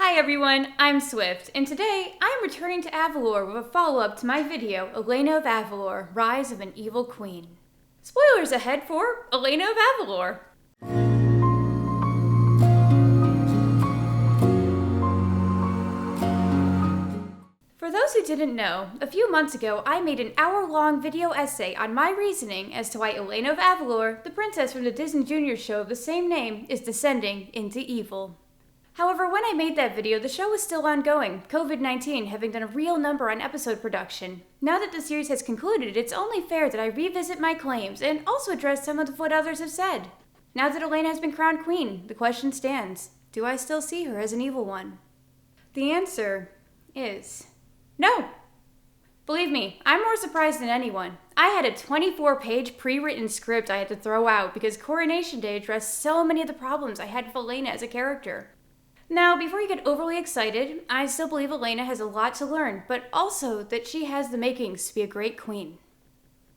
Hi everyone, I'm Swift, and today I am returning to Avalor with a follow-up to my video, Elena of Avalor, Rise of an Evil Queen. Spoilers ahead for Elena of Avalor! For those who didn't know, a few months ago I made an hour-long video essay on my reasoning as to why Elena of Avalor, the princess from the Disney Junior show of the same name, is descending into evil. However, when I made that video, the show was still ongoing, COVID-19 having done a real number on episode production. Now that the series has concluded, it's only fair that I revisit my claims and also address some of what others have said. Now that Elena has been crowned queen, the question stands, do I still see her as an evil one? The answer is no. Believe me, I'm more surprised than anyone. I had a 24-page pre-written script I had to throw out because Coronation Day addressed so many of the problems I had with Elena as a character. Now, before you get overly excited, I still believe Elena has a lot to learn, but also that she has the makings to be a great queen.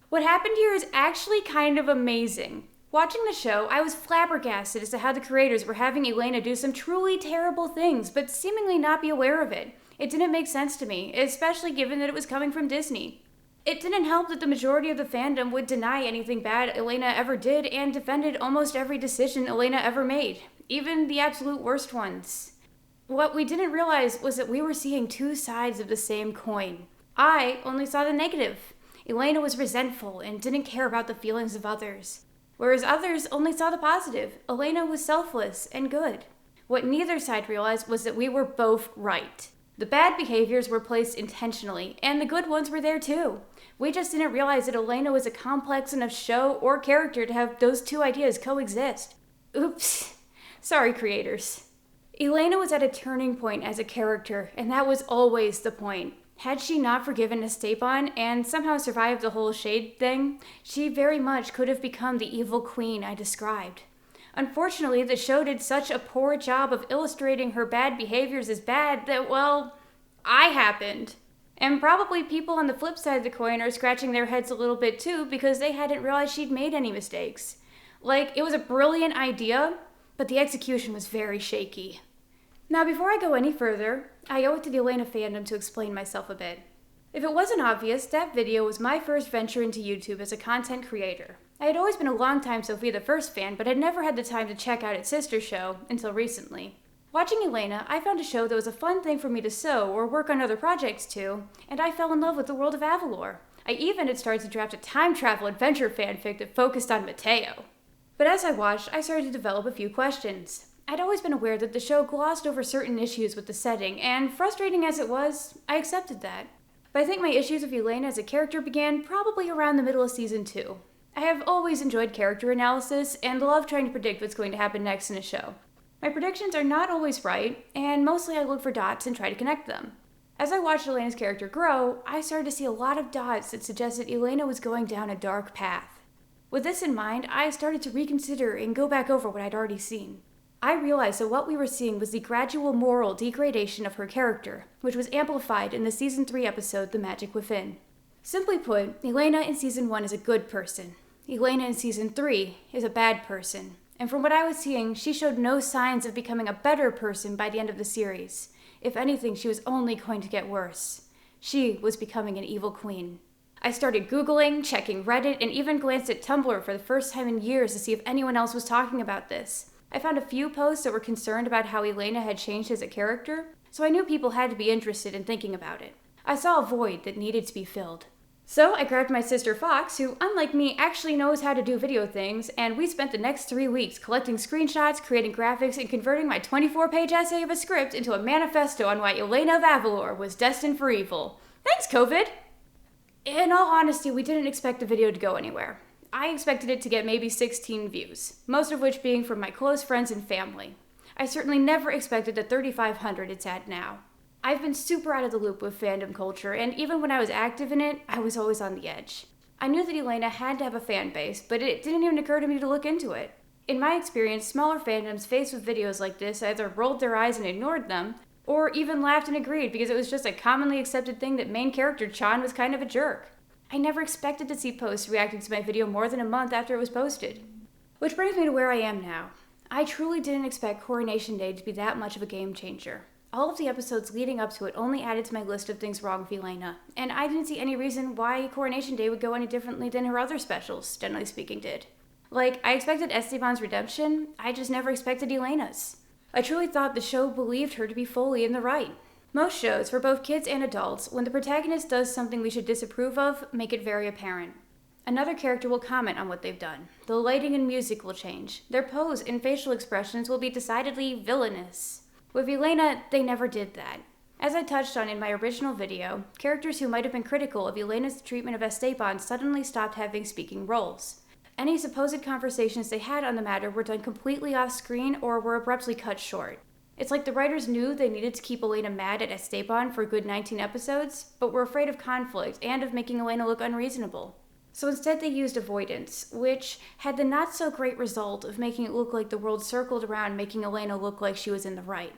What happened here is actually kind of amazing. Watching the show, I was flabbergasted as to how the creators were having Elena do some truly terrible things, but seemingly not be aware of it. It didn't make sense to me, especially given that it was coming from Disney. It didn't help that the majority of the fandom would deny anything bad Elena ever did and defended almost every decision Elena ever made, even the absolute worst ones. What we didn't realize was that we were seeing two sides of the same coin. I only saw the negative. Elena was resentful and didn't care about the feelings of others, whereas others only saw the positive. Elena was selfless and good. What neither side realized was that we were both right. The bad behaviors were placed intentionally, and the good ones were there too. We just didn't realize that Elena was a complex enough show or character to have those two ideas coexist. Oops. Sorry, creators. Elena was at a turning point as a character, and that was always the point. Had she not forgiven Esteban and somehow survived the whole shade thing, she very much could have become the evil queen I described. Unfortunately, the show did such a poor job of illustrating her bad behaviors as bad that, well, I happened. And probably people on the flip side of the coin are scratching their heads a little bit too because they hadn't realized she'd made any mistakes. Like, it was a brilliant idea, but the execution was very shaky. Now, before I go any further, I owe it to the Elena fandom to explain myself a bit. If it wasn't obvious, that video was my first venture into YouTube as a content creator. I had always been a longtime Sophia the First fan, but had never had the time to check out its sister show until recently. Watching Elena, I found a show that was a fun thing for me to sew or work on other projects to, and I fell in love with the world of Avalor. I even had started to draft a time travel adventure fanfic that focused on Mateo. But as I watched, I started to develop a few questions. I'd always been aware that the show glossed over certain issues with the setting, and frustrating as it was, I accepted that. But I think my issues with Elena as a character began probably around the middle of season 2. I have always enjoyed character analysis and love trying to predict what's going to happen next in a show. My predictions are not always right, and mostly I look for dots and try to connect them. As I watched Elena's character grow, I started to see a lot of dots that suggested Elena was going down a dark path. With this in mind, I started to reconsider and go back over what I'd already seen. I realized that what we were seeing was the gradual moral degradation of her character, which was amplified in the Season 3 episode, The Magic Within. Simply put, Elena in Season 1 is a good person. Elena in Season 3 is a bad person. And from what I was seeing, she showed no signs of becoming a better person by the end of the series. If anything, she was only going to get worse. She was becoming an evil queen. I started Googling, checking Reddit, and even glanced at Tumblr for the first time in years to see if anyone else was talking about this. I found a few posts that were concerned about how Elena had changed as a character, so I knew people had to be interested in thinking about it. I saw a void that needed to be filled. So I grabbed my sister Fox, who, unlike me, actually knows how to do video things, and we spent the next 3 weeks collecting screenshots, creating graphics, and converting my 24-page essay of a script into a manifesto on why Elena of Avalor was destined for evil. Thanks, COVID! In all honesty, we didn't expect the video to go anywhere. I expected it to get maybe 16 views, most of which being from my close friends and family. I certainly never expected the 3,500 it's at now. I've been super out of the loop with fandom culture, and even when I was active in it, I was always on the edge. I knew that Elena had to have a fan base, but it didn't even occur to me to look into it. In my experience, smaller fandoms faced with videos like this either rolled their eyes and ignored them, or even laughed and agreed because it was just a commonly accepted thing that main character Chan was kind of a jerk. I never expected to see posts reacting to my video more than a month after it was posted. Which brings me to where I am now. I truly didn't expect Coronation Day to be that much of a game changer. All of the episodes leading up to it only added to my list of things wrong with Elena, and I didn't see any reason why Coronation Day would go any differently than her other specials, generally speaking, did. Like, I expected Esteban's redemption, I just never expected Elena's. I truly thought the show believed her to be fully in the right. Most shows, for both kids and adults, when the protagonist does something we should disapprove of, make it very apparent. Another character will comment on what they've done. The lighting and music will change. Their pose and facial expressions will be decidedly villainous. With Elena, they never did that. As I touched on in my original video, characters who might have been critical of Elena's treatment of Esteban suddenly stopped having speaking roles. Any supposed conversations they had on the matter were done completely off screen or were abruptly cut short. It's like the writers knew they needed to keep Elena mad at Esteban for a good 19 episodes, but were afraid of conflict and of making Elena look unreasonable. So instead they used avoidance, which had the not-so-great result of making it look like the world circled around making Elena look like she was in the right.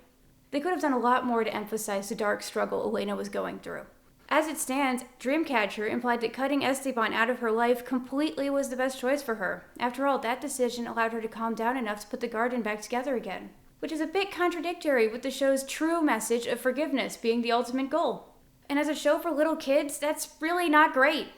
They could have done a lot more to emphasize the dark struggle Elena was going through. As it stands, Dreamcatcher implied that cutting Esteban out of her life completely was the best choice for her. After all, that decision allowed her to calm down enough to put the garden back together again, which is a bit contradictory with the show's true message of forgiveness being the ultimate goal. And as a show for little kids, that's really not great.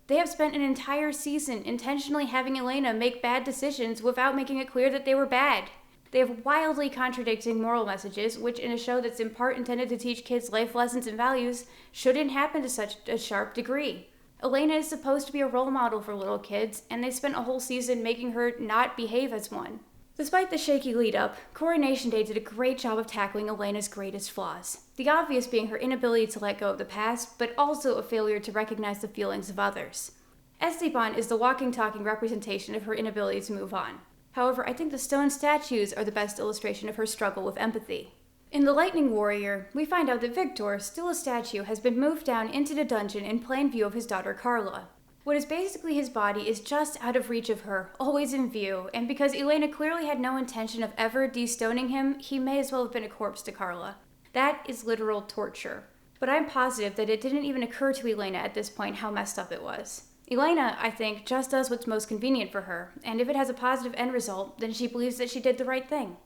They have spent an entire season intentionally having Elena make bad decisions without making it clear that they were bad. They have wildly contradicting moral messages, which in a show that's in part intended to teach kids life lessons and values, shouldn't happen to such a sharp degree. Elena is supposed to be a role model for little kids, and they spent a whole season making her not behave as one. Despite the shaky lead-up, Coronation Day did a great job of tackling Elena's greatest flaws. The obvious being her inability to let go of the past, but also a failure to recognize the feelings of others. Esteban is the walking, talking representation of her inability to move on. However, I think the stone statues are the best illustration of her struggle with empathy. In The Lightning Warrior, we find out that Victor, still a statue, has been moved down into the dungeon in plain view of his daughter Carla. What is basically his body is just out of reach of her, always in view, and because Elena clearly had no intention of ever destoning him, he may as well have been a corpse to Carla. That is literal torture. But I'm positive that it didn't even occur to Elena at this point how messed up it was. Elena, I think, just does what's most convenient for her, and if it has a positive end result, then she believes that she did the right thing.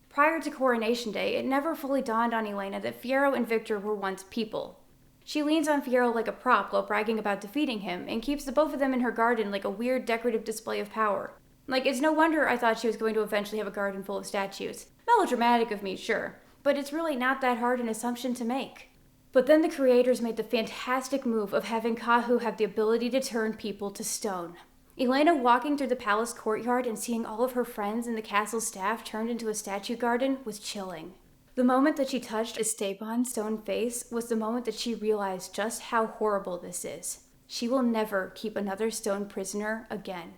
Prior to Coronation Day, it never fully dawned on Elena that Fierro and Victor were once people. She leans on Fierro like a prop while bragging about defeating him, and keeps the both of them in her garden like a weird decorative display of power. Like, it's no wonder I thought she was going to eventually have a garden full of statues. Melodramatic of me, sure, but it's really not that hard an assumption to make. But then the creators made the fantastic move of having Kahu have the ability to turn people to stone. Elena walking through the palace courtyard and seeing all of her friends and the castle staff turned into a statue garden was chilling. The moment that she touched Esteban's stone face was the moment that she realized just how horrible this is. She will never keep another stone prisoner again.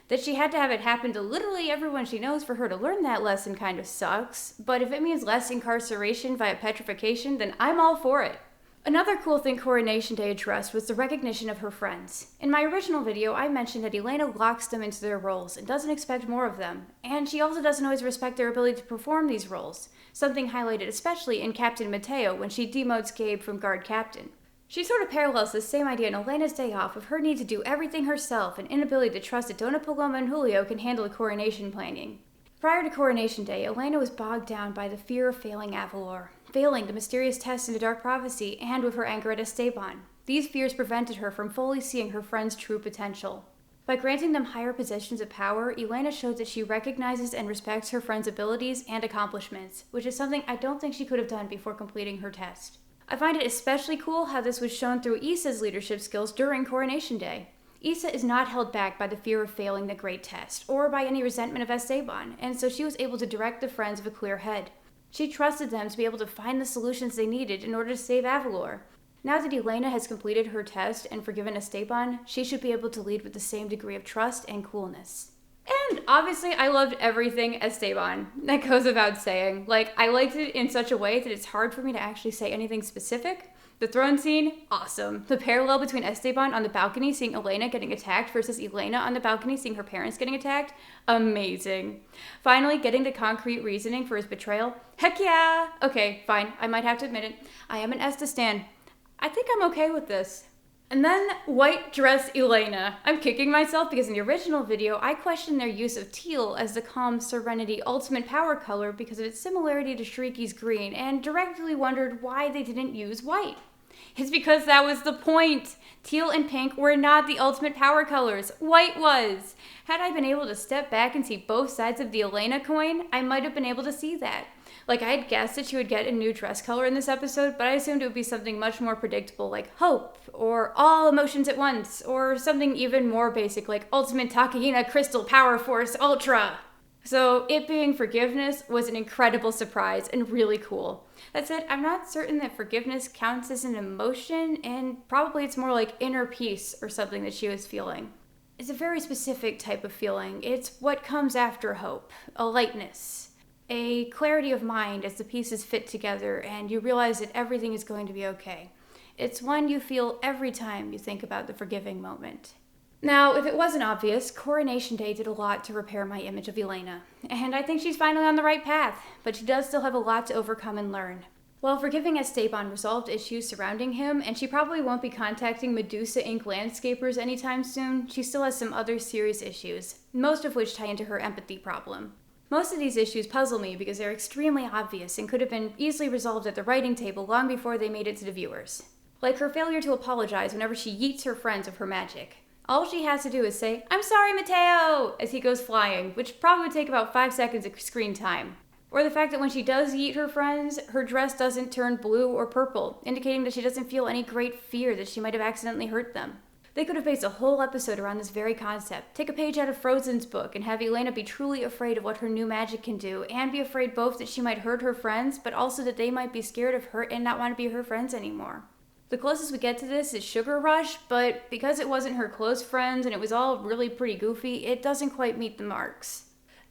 That she had to have it happen to literally everyone she knows for her to learn that lesson kind of sucks, but if it means less incarceration via petrification, then I'm all for it. Another cool thing Coronation Day addressed was the recognition of her friends. In my original video, I mentioned that Elena locks them into their roles and doesn't expect more of them, and she also doesn't always respect their ability to perform these roles, something highlighted especially in Captain Mateo when she demotes Gabe from guard captain. She sort of parallels this same idea in Elena's day off of her need to do everything herself and inability to trust that Dona Paloma and Julio can handle the coronation planning. Prior to Coronation Day, Elena was bogged down by the fear of failing Avalor, failing the mysterious test in the Dark Prophecy, and with her anger at Esteban. These fears prevented her from fully seeing her friends' true potential. By granting them higher positions of power, Elena showed that she recognizes and respects her friends' abilities and accomplishments, which is something I don't think she could have done before completing her test. I find it especially cool how this was shown through Issa's leadership skills during Coronation Day. Issa is not held back by the fear of failing the great test, or by any resentment of Esteban, and so she was able to direct the friends with a clear head. She trusted them to be able to find the solutions they needed in order to save Avalor. Now that Elena has completed her test and forgiven Esteban, she should be able to lead with the same degree of trust and coolness. And obviously, I loved everything Esteban. That goes without saying. Like, I liked it in such a way that it's hard for me to actually say anything specific. The throne scene, awesome. The parallel between Esteban on the balcony seeing Elena getting attacked versus Elena on the balcony seeing her parents getting attacked, amazing. Finally, getting the concrete reasoning for his betrayal, heck yeah! Okay, fine, I might have to admit it. I am an Estes stan. I think I'm okay with this. And then white dress Elena. I'm kicking myself because in the original video, I questioned their use of teal as the calm serenity ultimate power color because of its similarity to Shrieky's green, and directly wondered why they didn't use white. It's because that was the point. Teal and pink were not the ultimate power colors. White was. Had I been able to step back and see both sides of the Elena coin, I might have been able to see that. Like, I had guessed that she would get a new dress color in this episode, but I assumed it would be something much more predictable like hope, or all emotions at once, or something even more basic like Ultimate Takahina Crystal Power Force Ultra. So it being forgiveness was an incredible surprise and really cool. That said, I'm not certain that forgiveness counts as an emotion, and probably it's more like inner peace or something that she was feeling. It's a very specific type of feeling. It's what comes after hope, a lightness. A clarity of mind as the pieces fit together and you realize that everything is going to be okay. It's one you feel every time you think about the forgiving moment. Now, if it wasn't obvious, Coronation Day did a lot to repair my image of Elena, and I think she's finally on the right path, but she does still have a lot to overcome and learn. While forgiving Esteban resolved issues surrounding him, and she probably won't be contacting Medusa Inc. landscapers anytime soon, she still has some other serious issues, most of which tie into her empathy problem. Most of these issues puzzle me because they're extremely obvious and could have been easily resolved at the writing table long before they made it to the viewers. Like her failure to apologize whenever she yeets her friends of her magic. All she has to do is say, "I'm sorry, Mateo," as he goes flying, which probably would take about 5 seconds of screen time. Or the fact that when she does yeet her friends, her dress doesn't turn blue or purple, indicating that she doesn't feel any great fear that she might have accidentally hurt them. They could have based a whole episode around this very concept. Take a page out of Frozen's book and have Elena be truly afraid of what her new magic can do, and be afraid both that she might hurt her friends, but also that they might be scared of her and not want to be her friends anymore. The closest we get to this is Sugar Rush, but because it wasn't her close friends and it was all really pretty goofy, it doesn't quite meet the marks.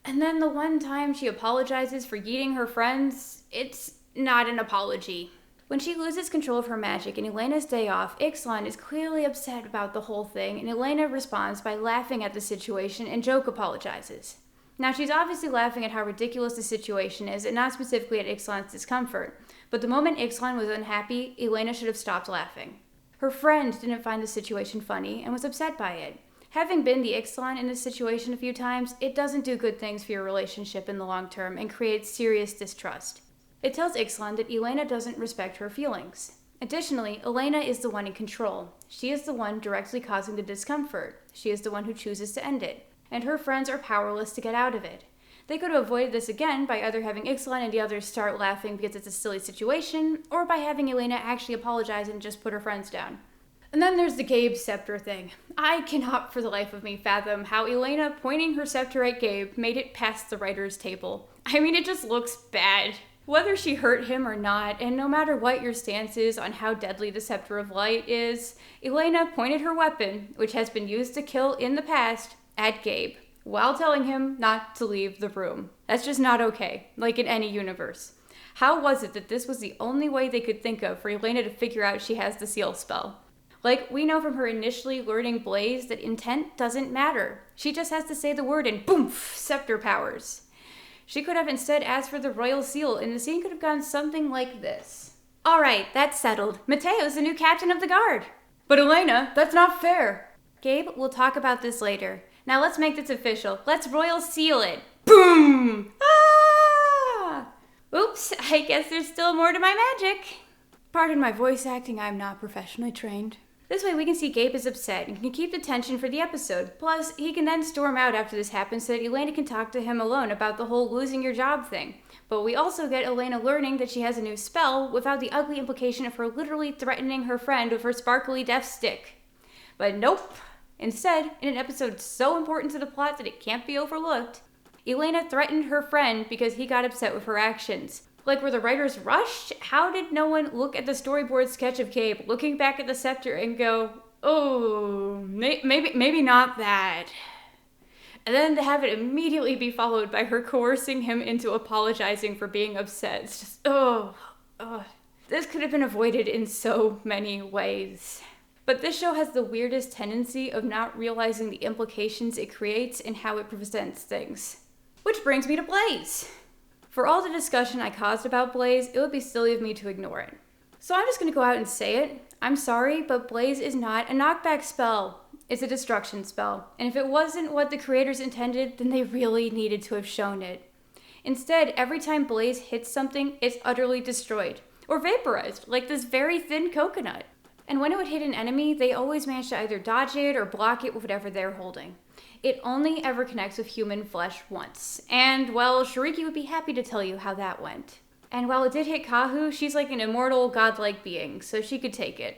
And then the one time she apologizes for yeeting her friends, it's not an apology. When she loses control of her magic in Elena's day off, Ixalan is clearly upset about the whole thing, and Elena responds by laughing at the situation and joke apologizes. Now, she's obviously laughing at how ridiculous the situation is, and not specifically at Ixalan's discomfort, but the moment Ixalan was unhappy, Elena should have stopped laughing. Her friend didn't find the situation funny and was upset by it. Having been the Ixalan in this situation a few times, it doesn't do good things for your relationship in the long term and creates serious distrust. It tells Ixalan that Elena doesn't respect her feelings. Additionally, Elena is the one in control. She is the one directly causing the discomfort. She is the one who chooses to end it. And her friends are powerless to get out of it. They could have avoided this again by either having Ixalan and the others start laughing because it's a silly situation, or by having Elena actually apologize and just put her friends down. And then there's the Gabe Scepter thing. I cannot for the life of me fathom how Elena pointing her scepter at Gabe made it past the writer's table. I mean, it just looks bad. Whether she hurt him or not, and no matter what your stance is on how deadly the Scepter of Light is, Elena pointed her weapon, which has been used to kill in the past, at Gabe, while telling him not to leave the room. That's just not okay, like in any universe. How was it that this was the only way they could think of for Elena to figure out she has the seal spell? Like, we know from her initially learning Blaze that intent doesn't matter. She just has to say the word and boom, Scepter powers. She could have instead asked for the royal seal, and the scene could have gone something like this. Alright, that's settled. Mateo's the new captain of the guard. But Elena, that's not fair. Gabe, we'll talk about this later. Now let's make this official. Let's royal seal it. Boom! Ah! Oops, I guess there's still more to my magic. Pardon my voice acting, I'm not professionally trained. This way we can see Gabe is upset and can keep the tension for the episode. Plus, he can then storm out after this happens so that Elena can talk to him alone about the whole losing your job thing. But we also get Elena learning that she has a new spell without the ugly implication of her literally threatening her friend with her sparkly death stick. But nope. Instead, in an episode so important to the plot that it can't be overlooked, Elena threatened her friend because he got upset with her actions. Like, were the writers rushed? How did no one look at the storyboard sketch of Gabe, looking back at the scepter and go, oh, maybe not that. And then to have it immediately be followed by her coercing him into apologizing for being upset. It's just, This could have been avoided in so many ways. But this show has the weirdest tendency of not realizing the implications it creates and how it presents things. Which brings me to Blaze. For all the discussion I caused about Blaze, it would be silly of me to ignore it. So I'm just gonna go out and say it. I'm sorry, but Blaze is not a knockback spell. It's a destruction spell. And if it wasn't what the creators intended, then they really needed to have shown it. Instead, every time Blaze hits something, it's utterly destroyed. Or vaporized, like this very thin coconut. And when it would hit an enemy, they always managed to either dodge it or block it with whatever they're holding. It only ever connects with human flesh once. And, well, Shuriki would be happy to tell you how that went. And while it did hit Kahu, she's like an immortal, godlike being, so she could take it.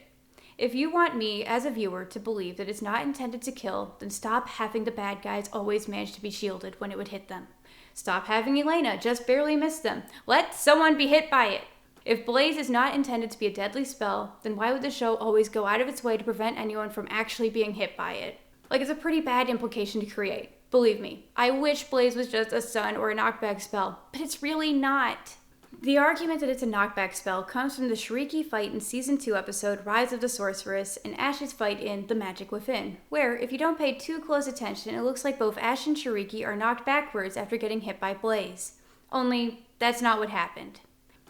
If you want me, as a viewer, to believe that it's not intended to kill, then stop having the bad guys always manage to be shielded when it would hit them. Stop having Elena just barely miss them. Let someone be hit by it. If Blaze is not intended to be a deadly spell, then why would the show always go out of its way to prevent anyone from actually being hit by it? Like, it's a pretty bad implication to create. Believe me, I wish Blaze was just a stun or a knockback spell, but it's really not. The argument that it's a knockback spell comes from the Shuriki fight in Season 2 episode Rise of the Sorceress and Ash's fight in The Magic Within, where, if you don't pay too close attention, it looks like both Ash and Shuriki are knocked backwards after getting hit by Blaze. Only, that's not what happened.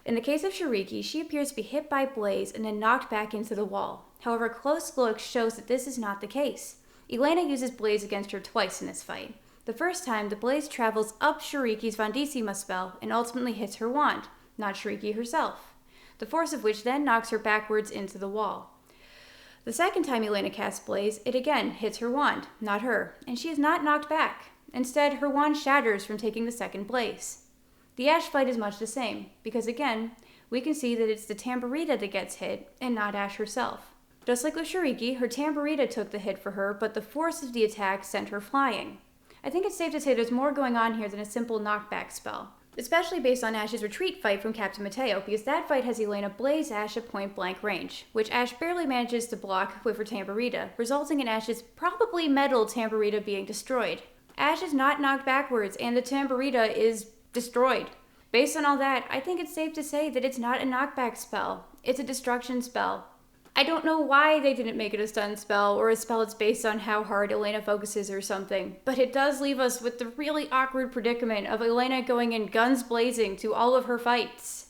In the case of Shuriki, she appears to be hit by Blaze and then knocked back into the wall. However, close look shows that this is not the case. Elena uses Blaze against her twice in this fight. The first time, the Blaze travels up Shuriki's Vandissima spell and ultimately hits her wand, not Shuriki herself, the force of which then knocks her backwards into the wall. The second time Elena casts Blaze, it again hits her wand, not her, and she is not knocked back. Instead, her wand shatters from taking the second Blaze. The Ash fight is much the same, because again, we can see that it's the Tamburita that gets hit, and not Ash herself. Just like with Shuriki, her Tamburita took the hit for her, but the force of the attack sent her flying. I think it's safe to say there's more going on here than a simple knockback spell, especially based on Ash's retreat fight from Captain Mateo, because that fight has Elena blaze Ash at point-blank range, which Ash barely manages to block with her Tamburita, resulting in Ash's probably metal Tamburita being destroyed. Ash is not knocked backwards, and the Tamburita is destroyed. Based on all that, I think it's safe to say that it's not a knockback spell. It's a destruction spell. I don't know why they didn't make it a stun spell, or a spell that's based on how hard Elena focuses or something, but it does leave us with the really awkward predicament of Elena going in guns blazing to all of her fights.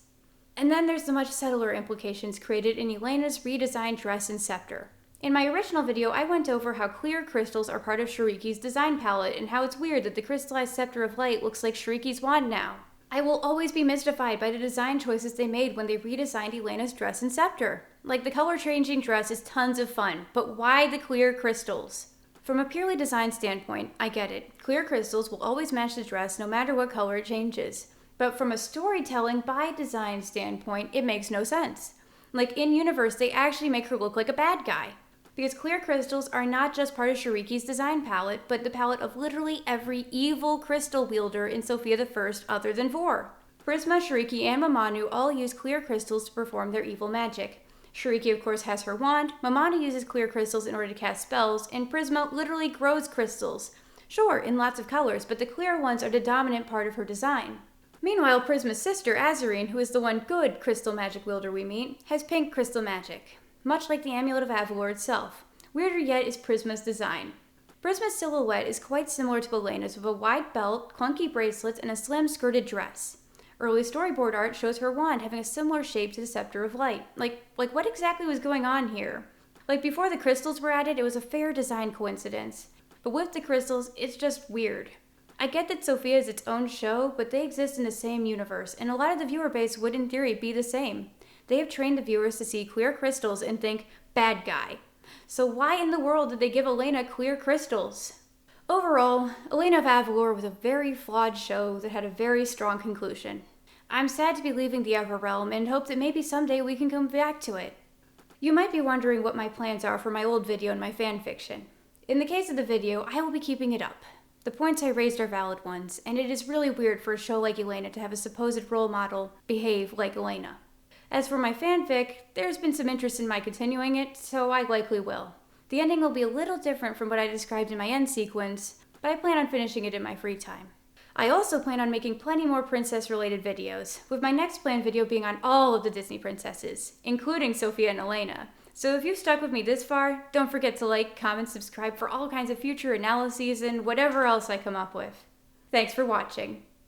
And then there's the much subtler implications created in Elena's redesigned dress in Scepter. In my original video, I went over how clear crystals are part of Shuriki's design palette, and how it's weird that the crystallized Scepter of Light looks like Shuriki's wand now. I will always be mystified by the design choices they made when they redesigned Elena's dress in Scepter. Like, the color-changing dress is tons of fun, but why the clear crystals? From a purely design standpoint, I get it. Clear crystals will always match the dress no matter what color it changes. But from a storytelling by design standpoint, it makes no sense. Like, in-universe, they actually make her look like a bad guy. Because clear crystals are not just part of Shuriki's design palette, but the palette of literally every evil crystal wielder in Sophia the First other than Vor. Prisma, Shuriki, and Mamanu all use clear crystals to perform their evil magic. Shuriki, of course, has her wand, Mamanu uses clear crystals in order to cast spells, and Prisma literally grows crystals. Sure, in lots of colors, but the clear ones are the dominant part of her design. Meanwhile, Prisma's sister, Azurine, who is the one good crystal magic wielder we meet, has pink crystal magic, much like the Amulet of Avalor itself. Weirder yet is Prisma's design. Prisma's silhouette is quite similar to Elena's, with a wide belt, clunky bracelets, and a slim skirted dress. Early storyboard art shows her wand having a similar shape to the Scepter of Light. Like what exactly was going on here? Like, before the crystals were added, it was a fair design coincidence. But with the crystals, it's just weird. I get that Sophia is its own show, but they exist in the same universe, and a lot of the viewer base would in theory be the same. They have trained the viewers to see clear crystals and think, bad guy. So why in the world did they give Elena clear crystals? Overall, Elena of Avalor was a very flawed show that had a very strong conclusion. I'm sad to be leaving the Ever Realm and hope that maybe someday we can come back to it. You might be wondering what my plans are for my old video and my fanfiction. In the case of the video, I will be keeping it up. The points I raised are valid ones, and it is really weird for a show like Elena to have a supposed role model behave like Elena. As for my fanfic, there's been some interest in my continuing it, so I likely will. The ending will be a little different from what I described in my end sequence, but I plan on finishing it in my free time. I also plan on making plenty more princess-related videos, with my next planned video being on all of the Disney princesses, including Sophia and Elena. So if you've stuck with me this far, don't forget to like, comment, subscribe for all kinds of future analyses and whatever else I come up with. Thanks for watching.